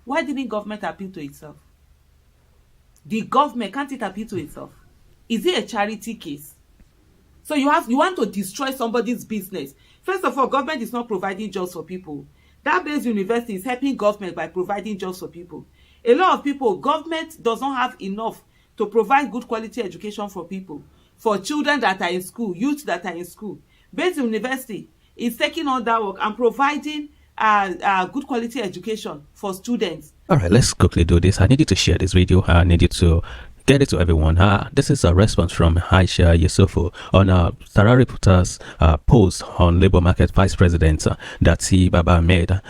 Why didn't government appeal to itself? The government, can't it appeal to itself? Is it a charity case? So you want to destroy somebody's business. First of all, government is not providing jobs for people. That based university is helping government by providing jobs for people. A lot of people, government does not have enough to provide good quality education for people, for children that are in school, youth that are in school. Based university is taking on that work and providing good quality education for students. All right, let's quickly do this. I need you to share this video. I need you to get it to everyone. This is a response from Aisha Yesufu on Sahara Reporters post on Labour Market Vice President Datti Baba Ahmed.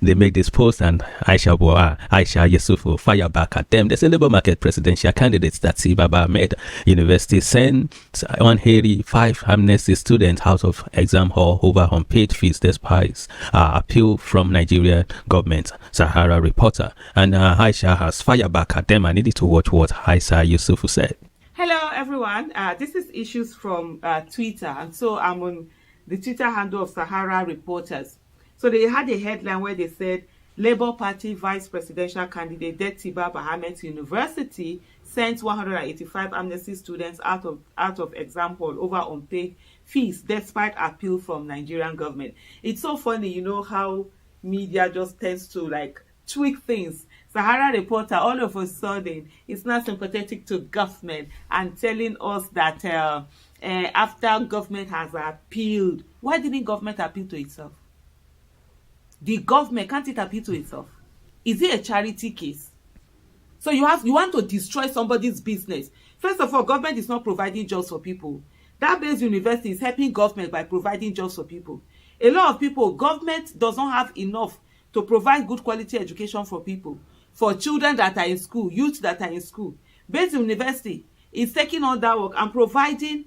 They make this post and Aisha Yesufu fire back at them. There's a Labour Market presidential candidate Datti Baba Ahmed University sent 185 amnesty students out of exam hall over unpaid fees despite appeal from Nigeria government. Sahara Reporter and Aisha has fired back at them. I needed to watch what Aisha Yesufu said. Hello everyone, this is issues from Twitter, and so I'm on the Twitter handle of Sahara Reporters. So they had a headline where they said Labour Party Vice Presidential Candidate Datti Baba Ahmed University sent 185 amnesty students out of exam hall over unpaid fees despite appeal from Nigerian government. It's so funny, you know how media just tends to like tweak things. Sahara Reporter all of a sudden is not sympathetic to government and telling us that after government has appealed, why didn't government appeal to itself? The government, can't it appeal to itself? Is it a charity case? So you want to destroy somebody's business. First of all, government is not providing jobs for people. That based university is helping government by providing jobs for people. A lot of people, government does not have enough to provide good quality education for people, for children that are in school, youth that are in school. Based university is taking on that work and providing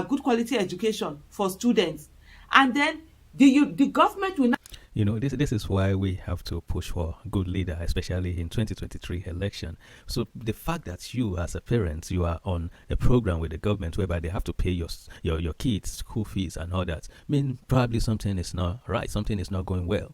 good quality education for students. And then the government will not. You know, this is why we have to push for good leader, especially in 2023 election. So the fact that you as a parent, you are on a program with the government whereby they have to pay your kids school fees and all that, mean probably something is not right, something is not going well.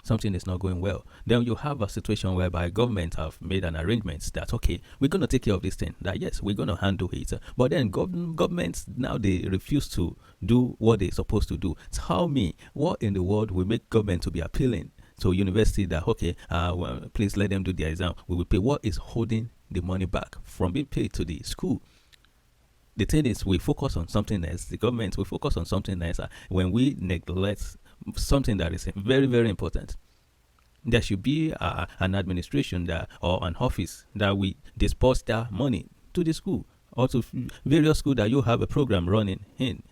Something is not going well. Then you have a situation whereby government have made an arrangement that, okay, we're going to take care of this thing, that yes, we're going to handle it. But then governments now, they refuse to do what they're supposed to do. Tell me, what in the world will make government to be appealing to university that, okay, well, please let them do their exam, we will pay? What is holding the money back from being paid to the school? The thing is, we focus on something else. The government will focus on something else. When we neglect something that is very, very important, there should be an administration or an office that we disperse that money to the school or to various schools that you have a program running in.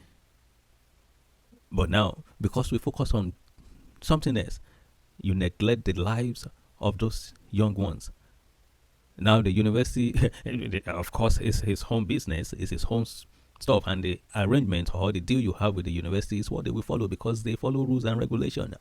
But now, because we focus on something else, you neglect the lives of those young ones. Now the university, of course, is his home business, is his home stuff, and the arrangement or the deal you have with the university is what they will follow because they follow rules and regulation.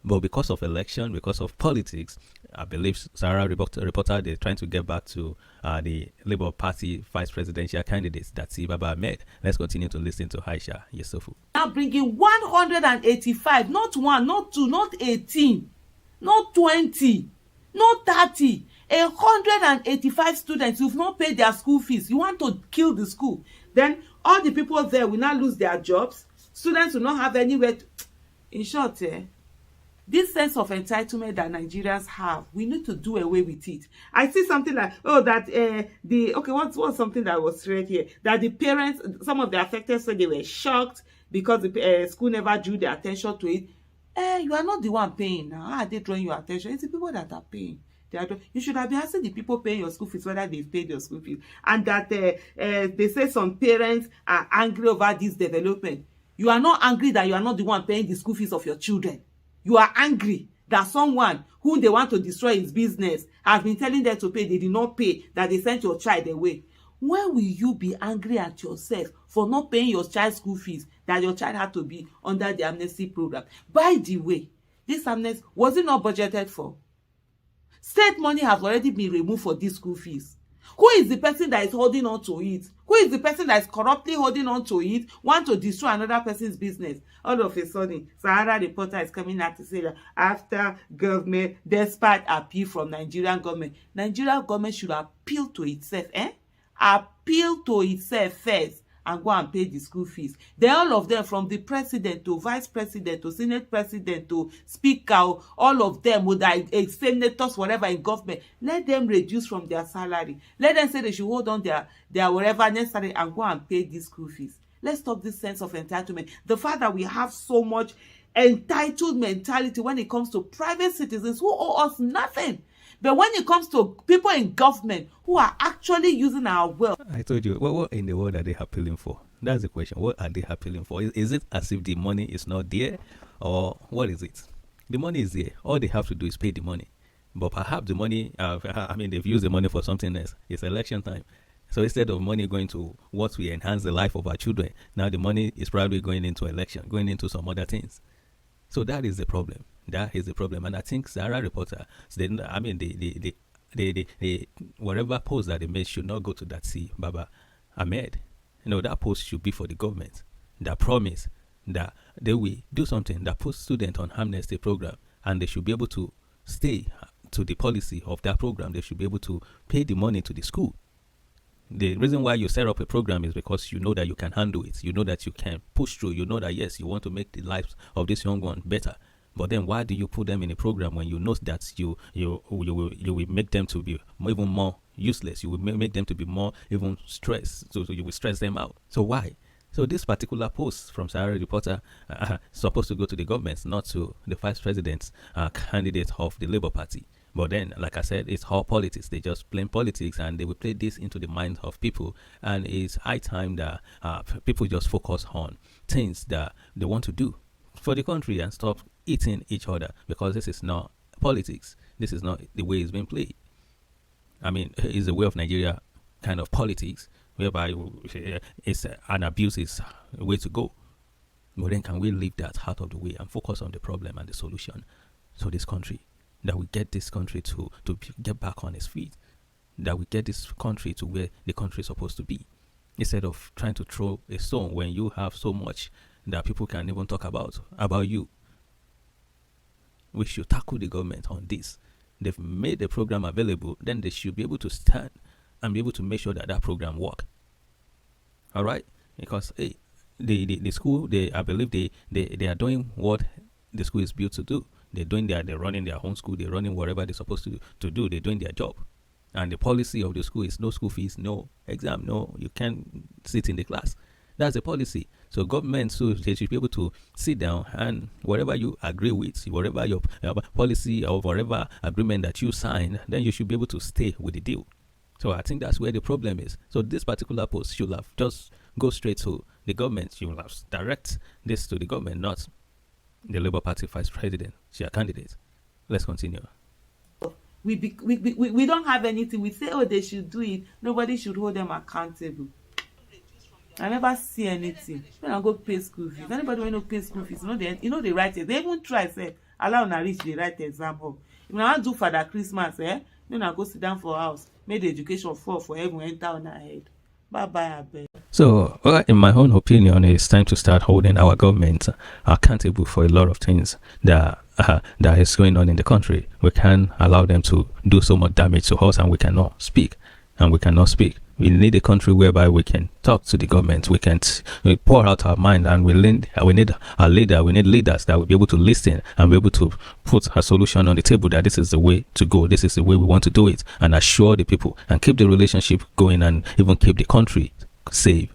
But because of election, because of politics, I believe Sahara Reporter, they're trying to get back to the Labour Party vice presidential candidate, Datti Baba Ahmed. Let's continue to listen to Aisha Yesufu. Now bringing 185, not 1, not 2, not 18, not 20, not 30. 185 students who've not paid their school fees. You want to kill the school. Then all the people there will not lose their jobs. Students will not have anywhere to... In short, this sense of entitlement that Nigerians have, we need to do away with it. I see something like, what's something that was read here? That the parents, some of the affected said they were shocked because the school never drew their attention to it. You are not the one paying now. How are they drawing your attention? It's the people that are paying. You should have been asking the people paying your school fees whether they've paid your school fees. And that they say some parents are angry over this development. You are not angry that you are not the one paying the school fees of your children. You are angry that someone whom they want to destroy his business has been telling them to pay, they did not pay, that they sent your child away. When will you be angry at yourself for not paying your child's school fees that your child had to be under the amnesty program? By the way, this amnesty, was it not budgeted for? State money has already been removed for these school fees. Who is the person that is holding on to it? Who Who is the person that is corruptly holding on to it, want to destroy another person's business? All of a sudden, Sahara Reporter is coming out to say that after government, despite appeal from Nigerian government should appeal to itself, appeal to itself first and go and pay the school fees. Then all of them, from the president to vice president to senate president to speaker, all of them would senators, whatever in government, let them reduce from their salary. Let them say they should hold on their whatever necessary and go and pay these school fees. Let's stop this sense of entitlement. The fact that we have so much entitled mentality when it comes to private citizens who owe us nothing. But when it comes to people in government who are actually using our wealth. I told you, what in the world are they appealing for? That's the question. What are they appealing for? Is it as if the money is not there, or what is it? The money is there. All they have to do is pay the money. But perhaps the money, they've used the money for something else. It's election time. So instead of money going to what will enhance the life of our children, now the money is probably going into election, going into some other things. So that is the problem. That is the problem. And I think Sahara Reporter, the whatever post that they made should not go to Datti Baba Ahmed. That post should be for the government. That promise that they will do something that puts students on amnesty program, and they should be able to stay to the policy of that program. They should be able to pay the money to the school. The reason why you set up a program is because you know that you can handle it. You know that you can push through. You know that, yes, you want to make the lives of this young one better. But then why do you put them in a program when you know that you will make them to be even more useless? You will make them to be more even stressed. So you will stress them out. So why? So this particular post from Sahara Reporter supposed to go to the government, not to the vice president candidate of the Labour Party. But then, like I said, it's all politics. They just play politics, and they will play this into the minds of people. And it's high time that people just focus on things that they want to do for the country and stop eating each other, because this is not politics. This is not the way it's being played. It's the way of Nigeria kind of politics, whereby it's an abuse is a way to go. But then can we leave that out of the way and focus on the problem and the solution to this country? That we get this country to get back on its feet. That we get this country to where the country is supposed to be. Instead of trying to throw a stone when you have so much that people can even talk about you. We should tackle the government on this. They've made the program available, then they should be able to stand and be able to make sure that program work. All right? Because the school, I believe they are doing what the school is built to do. They're running their own school. They're running whatever they're supposed to do. They're doing their job. And the policy of the school is no school fees, no exam, no, you can't sit in the class. That's the policy. So government, so they should be able to sit down and whatever you agree with, whatever your policy or whatever agreement that you sign, then you should be able to stay with the deal. So I think that's where the problem is. So this particular post should have just go straight to the government. You will have direct this to the government, not the Labour Party vice president, their candidate. Let's continue. We don't have anything. We say, they should do it. Nobody should hold them accountable. I never see anything. When I go pay school fees, anybody when you pay school fees, they write it. They even try say, allow na reach the right exam hall. If I want do Father Christmas, then I go sit down for house. Make the education fall for heaven enter on our head. Bye bye, abeg. So, in my own opinion, it's time to start holding our government accountable for a lot of things that is going on in the country. We can't allow them to do so much damage to us, and we cannot speak. We need a country whereby we can talk to the government. We pour out our mind, and we need a leader. We need leaders that will be able to listen and be able to put a solution on the table that this is the way to go. This is the way we want to do it, and assure the people and keep the relationship going, and even keep the country safe.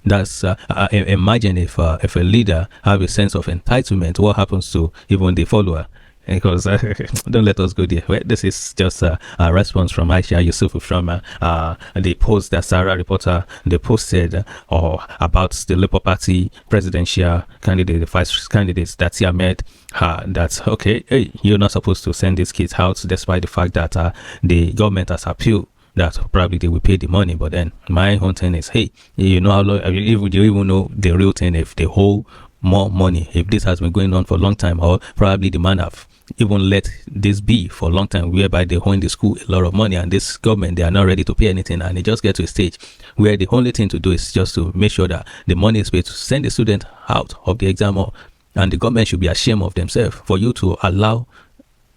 That's imagine if a leader have a sense of entitlement, what happens to even the follower? Because don't let us go there. Well, this is just a response from Aisha Yesufu from the post that Sahara Reporter they posted about the Labour Party presidential candidate, the vice candidates, Datti Ahmed. That's okay. Hey, you're not supposed to send these kids out, despite the fact that the government has appealed that probably they will pay the money. But then my own thing is, hey, you know how long? Do you even know the real thing? If they hold more money, if this has been going on for a long time, or probably the man have even let this be for a long time, whereby they own the school a lot of money, and this government, they are not ready to pay anything, and they just get to a stage where the only thing to do is just to make sure that the money is paid to send the student out of the exam hall. And the government should be ashamed of themselves for you to allow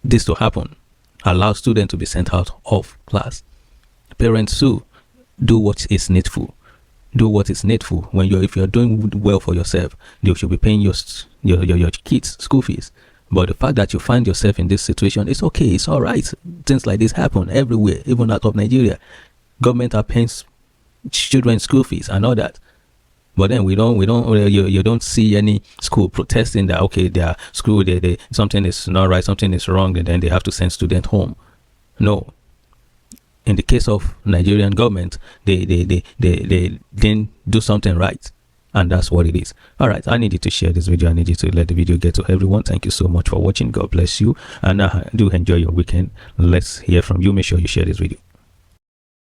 this to happen, allow students to be sent out of class. Parents too, do what is needful. Do what is needful. When if you're doing well for yourself, you should be paying your kids school fees. But the fact that you find yourself in this situation, it's okay, it's all right. Things like this happen everywhere, even out of Nigeria. Government are paying children school fees and all that. But then you don't see any school protesting that, okay, their school, they something is not right, something is wrong, and then they have to send students home. No. In the case of Nigerian government, they didn't do something right. And that's what it is. All right, I need you to share this video. I need you to let the video get to everyone. Thank you so much for watching. God bless you. And do enjoy your weekend. Let's hear from you. Make sure you share this video.